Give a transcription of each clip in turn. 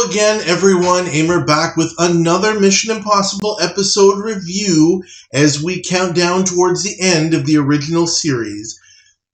Hello again, everyone. Aimer back with another Mission Impossible episode review as we count down towards the end of the original series.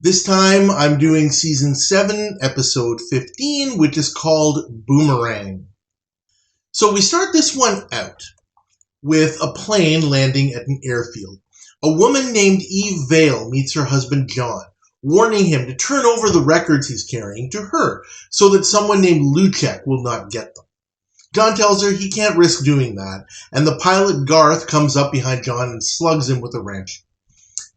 This time I'm doing Season 7, Episode 15, which is called Boomerang. So we start this one out with a plane landing at an airfield. A woman named Eve Vale meets her husband John, warning him to turn over the records he's carrying to her so that someone named Luchek will not get them. John tells her he can't risk doing that, and the pilot Garth comes up behind John and slugs him with a wrench.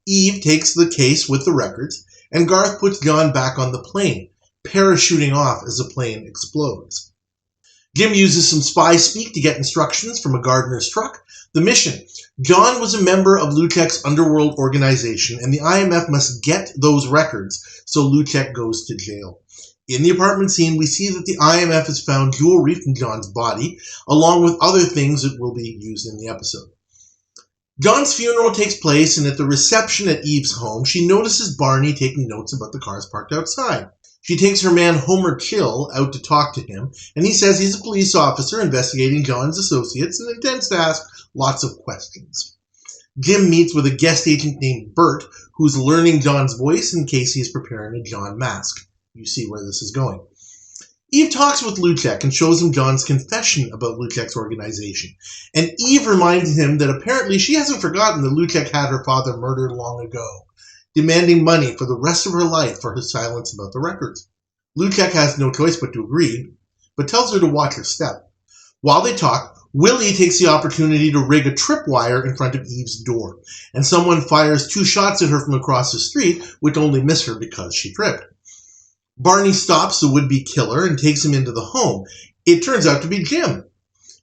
Eve takes the case with the records, and Garth puts John back on the plane, parachuting off as the plane explodes. Jim uses some spy speak to get instructions from a gardener's truck. The mission: John was a member of Luchek's underworld organization, and the IMF must get those records so Luchek goes to jail. In the apartment scene, we see that the IMF has found jewelry from John's body, along with other things that will be used in the episode. John's funeral takes place, and at the reception at Eve's home, she notices Barney taking notes about the cars parked outside. She takes her man Homer Chill out to talk to him, and he says he's a police officer investigating John's associates and intends to ask lots of questions. Jim meets with a guest agent named Bert, who's learning John's voice in case he's preparing a John mask. You see where this is going. Eve talks with Luchek and shows him John's confession about Luchek's organization, and Eve reminds him that apparently she hasn't forgotten that Luchek had her father murdered long ago, demanding money for the rest of her life for her silence about the records. Luchek has no choice but to agree, but tells her to watch her step. While they talk, Willie takes the opportunity to rig a tripwire in front of Eve's door, and someone fires 2 shots at her from across the street, which only miss her because she tripped. Barney stops the would-be killer and takes him into the home. It turns out to be Jim.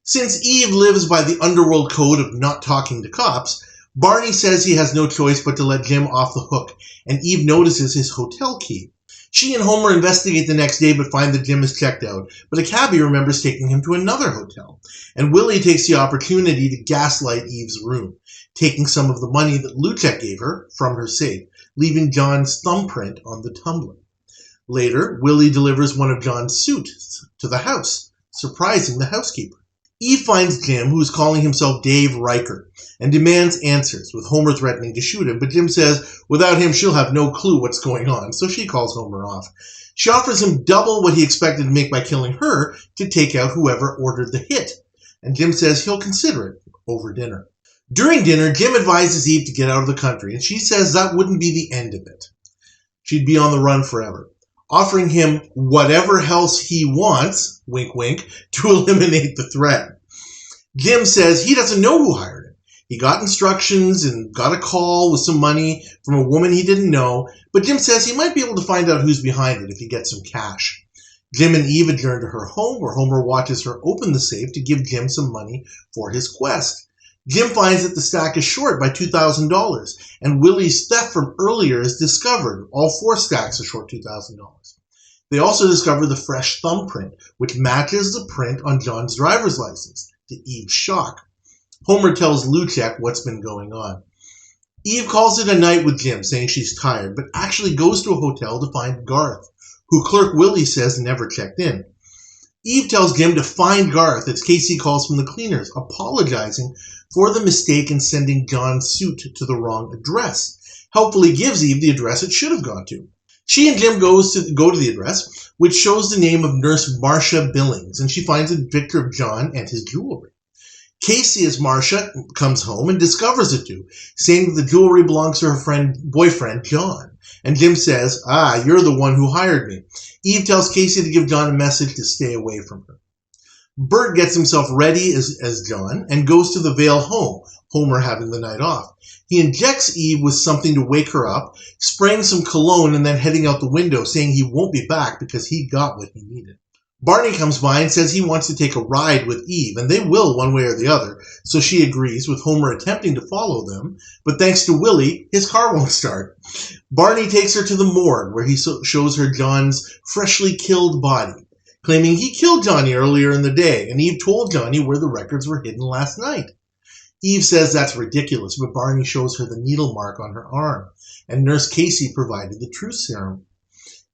Since Eve lives by the underworld code of not talking to cops, Barney says he has no choice but to let Jim off the hook, and Eve notices his hotel key. She and Homer investigate the next day but find that Jim is checked out, but a cabbie remembers taking him to another hotel, and Willie takes the opportunity to gaslight Eve's room, taking some of the money that Luchek gave her from her safe, leaving John's thumbprint on the tumbler. Later, Willie delivers one of John's suits to the house, surprising the housekeeper. Eve finds Jim, who is calling himself Dave Riker, and demands answers, with Homer threatening to shoot him, but Jim says without him she'll have no clue what's going on, so she calls Homer off. She offers him double what he expected to make by killing her to take out whoever ordered the hit, and Jim says he'll consider it over dinner. During dinner, Jim advises Eve to get out of the country, and she says that wouldn't be the end of it. She'd be on the run forever, offering him whatever else he wants, wink wink, to eliminate the threat. Jim says he doesn't know who hired him. He got instructions and got a call with some money from a woman he didn't know, but Jim says he might be able to find out who's behind it if he gets some cash. Jim and Eve adjourn to her home, where Homer watches her open the safe to give Jim some money for his quest. Jim finds that the stack is short by $2,000, and Willie's theft from earlier is discovered. All 4 stacks are short $2,000. They also discover the fresh thumbprint, which matches the print on John's driver's license, to Eve's shock. Homer tells Luchek what's been going on. Eve calls it a night with Jim, saying she's tired, but actually goes to a hotel to find Garth, who Clerk Willie says never checked in. Eve tells Jim to find Garth as Casey calls from the cleaners, apologizing for the mistake in sending John's suit to the wrong address. Helpfully gives Eve the address it should have gone to. She and Jim go to the address, which shows the name of Nurse Marcia Billings, and she finds a picture of John and his jewelry. Casey, as Marcia, comes home and discovers it too, saying that the jewelry belongs to her boyfriend, John. And Jim says, you're the one who hired me. Eve tells Casey to give John a message to stay away from her. Bert gets himself ready as John and goes to the Vale home, Homer having the night off. He injects Eve with something to wake her up, spraying some cologne and then heading out the window, saying he won't be back because he got what he needed. Barney comes by and says he wants to take a ride with Eve, and they will one way or the other, so she agrees, with Homer attempting to follow them, but thanks to Willie, his car won't start. Barney takes her to the morgue, where he shows her John's freshly killed body, claiming he killed Johnny earlier in the day, and Eve told Johnny where the records were hidden last night. Eve says that's ridiculous, but Barney shows her the needle mark on her arm, and Nurse Casey provided the truth serum.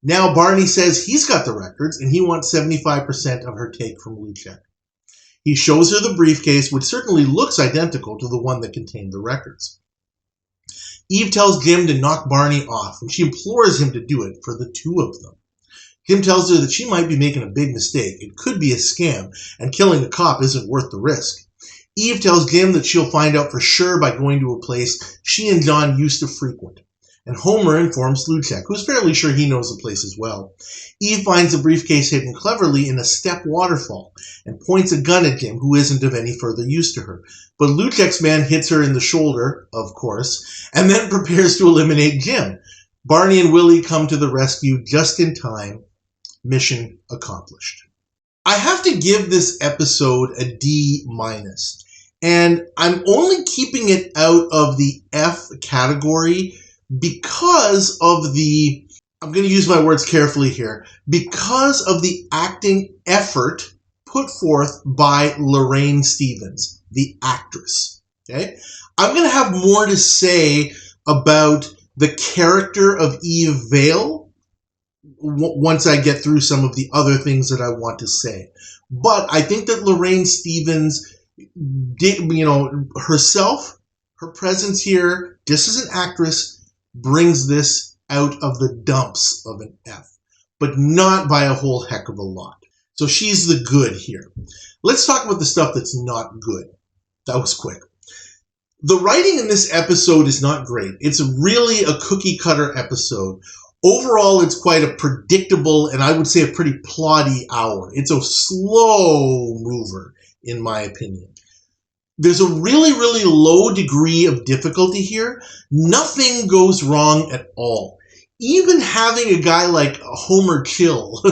Now Barney says he's got the records and he wants 75% of her take from Luchek. He shows her the briefcase, which certainly looks identical to the one that contained the records. Eve tells Jim to knock Barney off, and she implores him to do it for the two of them. Jim tells her that she might be making a big mistake. It could be a scam, and killing a cop isn't worth the risk. Eve tells Jim that she'll find out for sure by going to a place she and John used to frequent. And Homer informs Luchek, who's fairly sure he knows the place as well. Eve finds the briefcase hidden cleverly in a step waterfall and points a gun at Jim, who isn't of any further use to her. But Luchek's man hits her in the shoulder, of course, and then prepares to eliminate Jim. Barney and Willie come to the rescue just in time. Mission accomplished. I have to give this episode a D-, and I'm only keeping it out of the F category because of the, I'm going to use my words carefully here, because of the acting effort put forth by Lorraine Stevens, the actress. Okay? I'm going to have more to say about the character of Eve Vale once I get through some of the other things that I want to say. But I think that Lorraine Stevens did, herself, her presence here, just as an actress, brings this out of the dumps of an F, but not by a whole heck of a lot. So she's the good here. Let's talk about the stuff that's not good. That was quick. The writing in this episode is not great. It's really a cookie-cutter episode. Overall, it's quite a predictable and I would say a pretty plotty hour. It's a slow mover, in my opinion. There's a really, really low degree of difficulty here. Nothing goes wrong at all. Even having a guy like Homer Chill,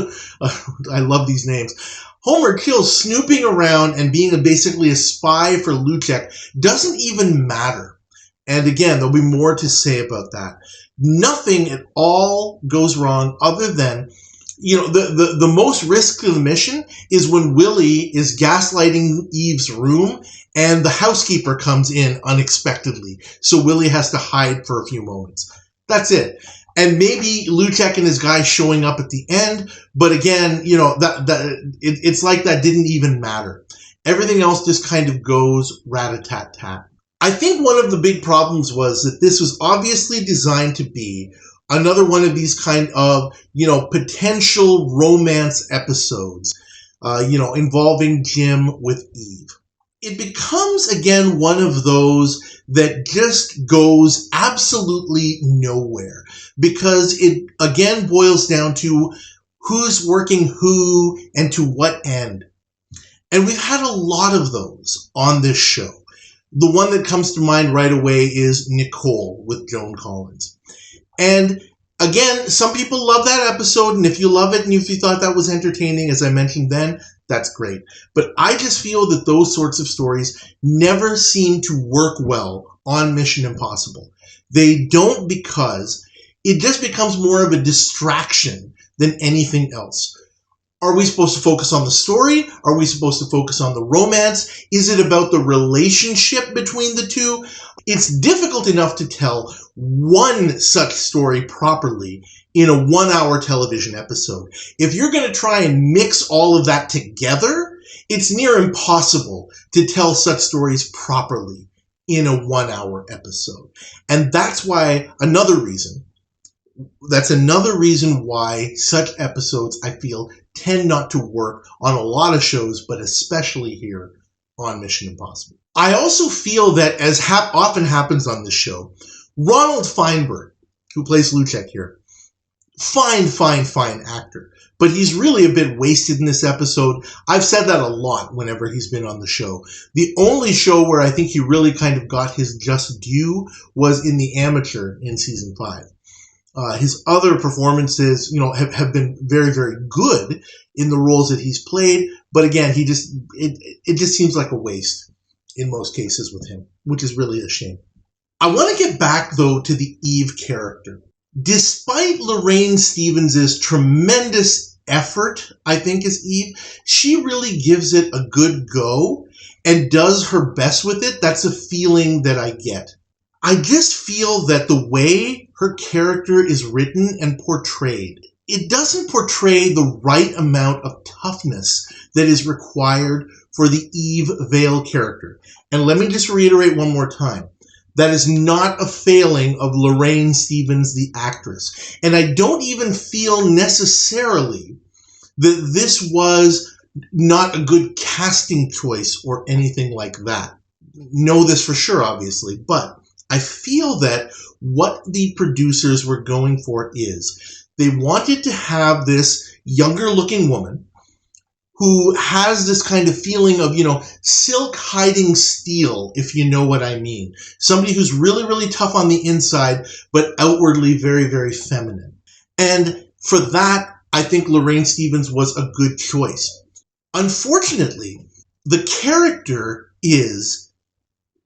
I love these names, Homer Chill snooping around and being basically a spy for Luchek doesn't even matter. And again, there'll be more to say about that. Nothing at all goes wrong other than, the most risk to the mission is when Willie is gaslighting Eve's room and the housekeeper comes in unexpectedly. So Willie has to hide for a few moments. That's it. And maybe Luchek and his guy showing up at the end. But again, it's like that didn't even matter. Everything else just kind of goes rat-a-tat-tat. I think one of the big problems was that this was obviously designed to be another one of these kind of, potential romance episodes, involving Jim with Eve. It becomes, again, one of those that just goes absolutely nowhere because it, again, boils down to who's working who and to what end. And we've had a lot of those on this show. The one that comes to mind right away is Nicole with Joan Collins. And again, some people love that episode, and if you love it and if you thought that was entertaining, as I mentioned then, that's great. But I just feel that those sorts of stories never seem to work well on Mission Impossible. They don't because it just becomes more of a distraction than anything else. Are we supposed to focus on the story? Are we supposed to focus on the romance? Is it about the relationship between the two? It's difficult enough to tell one such story properly in a 1-hour television episode. If you're going to try and mix all of that together, it's near impossible to tell such stories properly in a 1-hour episode. And that's why that's another reason why such episodes, I feel, tend not to work on a lot of shows, but especially here on Mission Impossible. I also feel that, as often happens on this show, Ronald Feinberg, who plays Luchek here, fine actor, but he's really a bit wasted in this episode. I've said that a lot whenever he's been on the show. The only show where I think he really kind of got his just due was in The Amateur in season 5. His other performances, have been very, very good in the roles that he's played. But again, it just seems like a waste in most cases with him, which is really a shame. I want to get back, though, to the Eve character. Despite Lorraine Stevens' tremendous effort, I think, as Eve, she really gives it a good go and does her best with it. That's a feeling that I get. I just feel that the way her character is written and portrayed it doesn't portray the right amount of toughness that is required for the Eve Vale character. And let me just reiterate one more time. That is not a failing of Lorraine Stevens, the actress. And I don't even feel necessarily that this was not a good casting choice or anything like that. Know this for sure, obviously, but I feel that what the producers were going for is they wanted to have this younger looking woman who has this kind of feeling of, silk hiding steel, if you know what I mean. Somebody who's really, really tough on the inside, but outwardly very, very feminine. And for that, I think Lorraine Stevens was a good choice. Unfortunately, the character is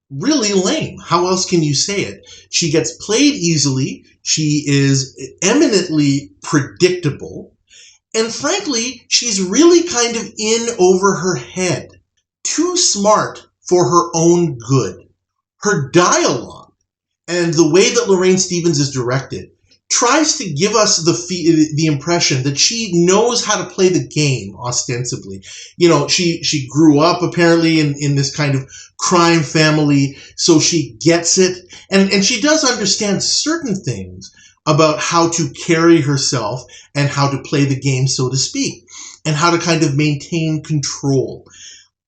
really lame. How else can you say it? She gets played easily. She is eminently predictable. And frankly, she's really kind of in over her head. Too smart for her own good. Her dialogue and the way that Lorraine Stevens is directed tries to give us the impression that she knows how to play the game, ostensibly. She grew up apparently in this kind of crime family, so she gets it. And she does understand certain things about how to carry herself and how to play the game, so to speak, and how to kind of maintain control.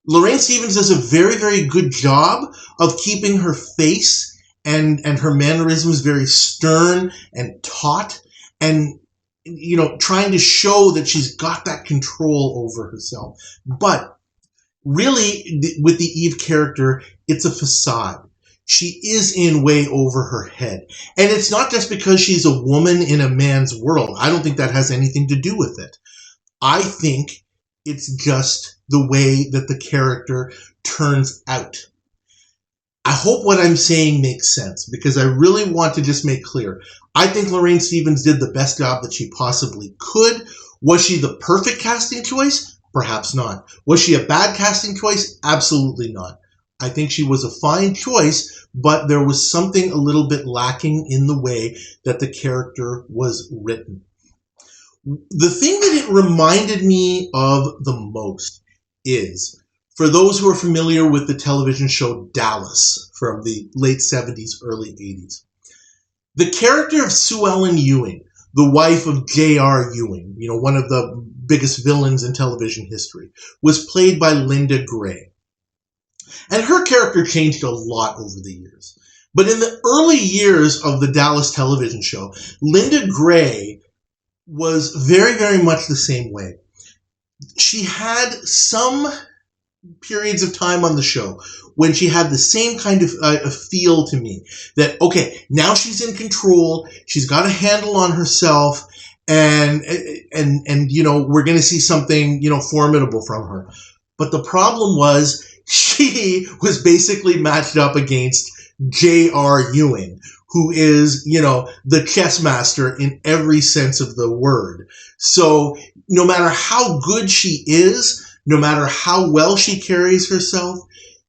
Lorraine Stevens does a very, very good job of keeping her face and her mannerisms very stern and taut, and trying to show that she's got that control over herself. But really, with the Eve character, it's a facade. She is in way over her head. And it's not just because she's a woman in a man's world. I don't think that has anything to do with it. I think it's just the way that the character turns out. I hope what I'm saying makes sense, because I really want to just make clear. I think Lorraine Stevens did the best job that she possibly could. Was she the perfect casting choice? Perhaps not. Was she a bad casting choice? Absolutely not. I think she was a fine choice, but there was something a little bit lacking in the way that the character was written. The thing that it reminded me of the most is, for those who are familiar with the television show Dallas from the late 70s, early 80s, the character of Sue Ellen Ewing, the wife of J.R. Ewing, one of the biggest villains in television history, was played by Linda Gray. And her character changed a lot over the years. But in the early years of the Dallas television show, Linda Gray was very, very much the same way. She had some periods of time on the show when she had the same kind of feel to me that, okay, now she's in control, she's got a handle on herself, and we're going to see something, formidable from her. But the problem was she was basically matched up against J.R. Ewing, who is, the chess master in every sense of the word. So no matter how good she is, no matter how well she carries herself,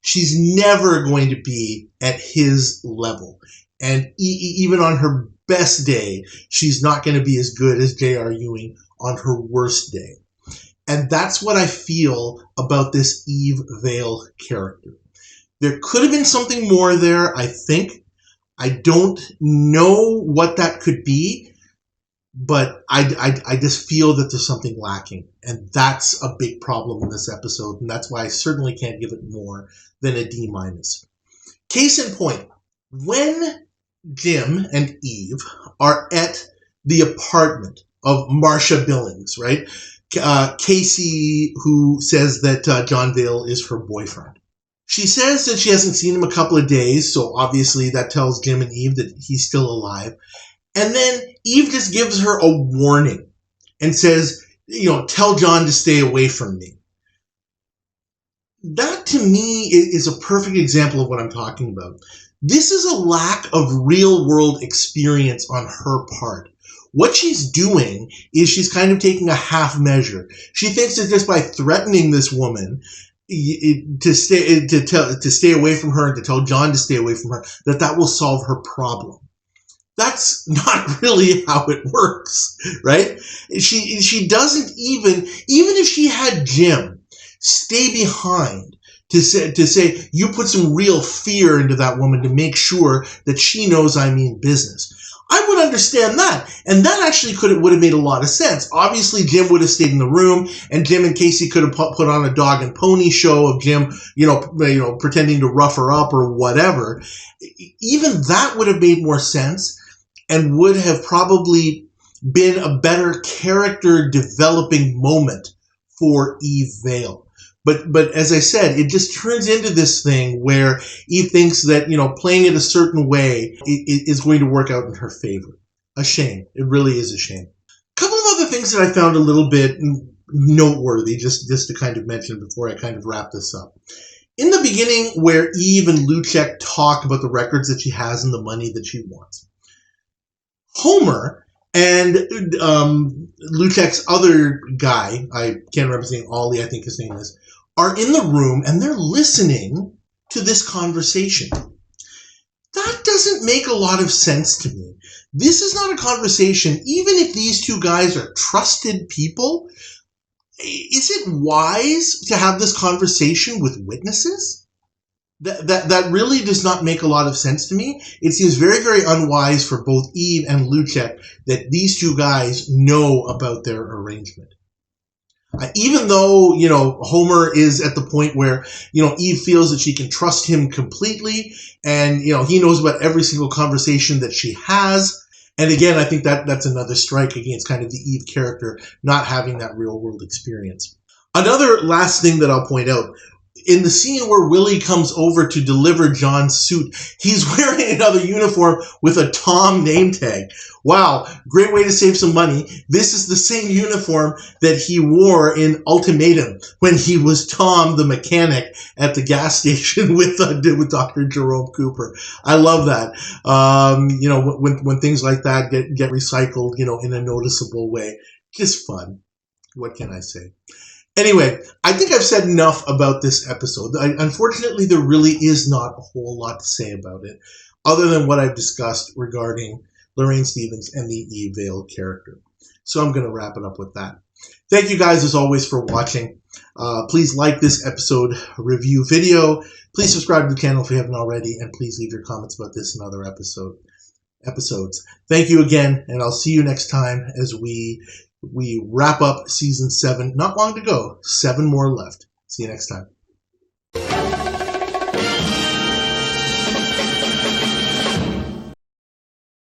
she's never going to be at his level. And even on her best day, she's not going to be as good as J.R. Ewing on her worst day. And that's what I feel about this Eve Vale character. There could have been something more there, I think. I don't know what that could be, but I just feel that there's something lacking. And that's a big problem in this episode, and that's why I certainly can't give it more than a D-. Case in point, when Jim and Eve are at the apartment of Marsha Billings, right? Casey, who says that John Vale is her boyfriend. She says that she hasn't seen him a couple of days, so obviously that tells Jim and Eve that he's still alive. And then Eve just gives her a warning and says, tell John to stay away from me. That, to me, is a perfect example of what I'm talking about. This is a lack of real-world experience on her part. What she's doing is she's kind of taking a half measure. She thinks that just by threatening this woman to stay away from her and to tell John to stay away from her, that will solve her problem. That's not really how it works, right? She doesn't even if she had Jim stay behind to say you put some real fear into that woman to make sure that she knows I mean business. I would understand that, and that actually would have made a lot of sense. Obviously, Jim would have stayed in the room, and Jim and Casey could have put on a dog and pony show of Jim, pretending to rough her up or whatever. Even that would have made more sense, and would have probably been a better character developing moment for Eve Vale. But as I said, it just turns into this thing where Eve thinks that, playing it a certain way is going to work out in her favor. A shame. It really is a shame. A couple of other things that I found a little bit noteworthy, just to kind of mention before I kind of wrap this up. In the beginning, where Eve and Luchek talk about the records that she has and the money that she wants, Homer and Luchek's other guy, I can't remember his name, Ollie, I think his name is, are in the room and they're listening to this conversation. That doesn't make a lot of sense to me. This is not a conversation, even if these two guys are trusted people. Is it wise to have this conversation with witnesses? That really does not make a lot of sense to me. It seems very, very unwise for both Eve and Luchek that these two guys know about their arrangement. Even though, Homer is at the point where, Eve feels that she can trust him completely, and, he knows about every single conversation that she has. And again, I think that's another strike against kind of the Eve character not having that real world experience. Another last thing that I'll point out, in the scene where Willie comes over to deliver John's suit, he's wearing another uniform with a Tom name tag. Wow, great way to save some money. This is the same uniform that he wore in Ultimatum when he was Tom the mechanic at the gas station with Dr. Jerome Cooper. I love that. When things like that get recycled, in a noticeable way. Just fun. What can I say? Anyway, I think I've said enough about this episode. Unfortunately, there really is not a whole lot to say about it, other than what I've discussed regarding Lorraine Stevens and the Eve Vale character. So I'm going to wrap it up with that. Thank you guys, as always, for watching. Please like this episode review video. Please subscribe to the channel if you haven't already, and please leave your comments about this and other episodes. Thank you again, and I'll see you next time as we wrap up Season 7. Not long to go. 7 more left. See you next time.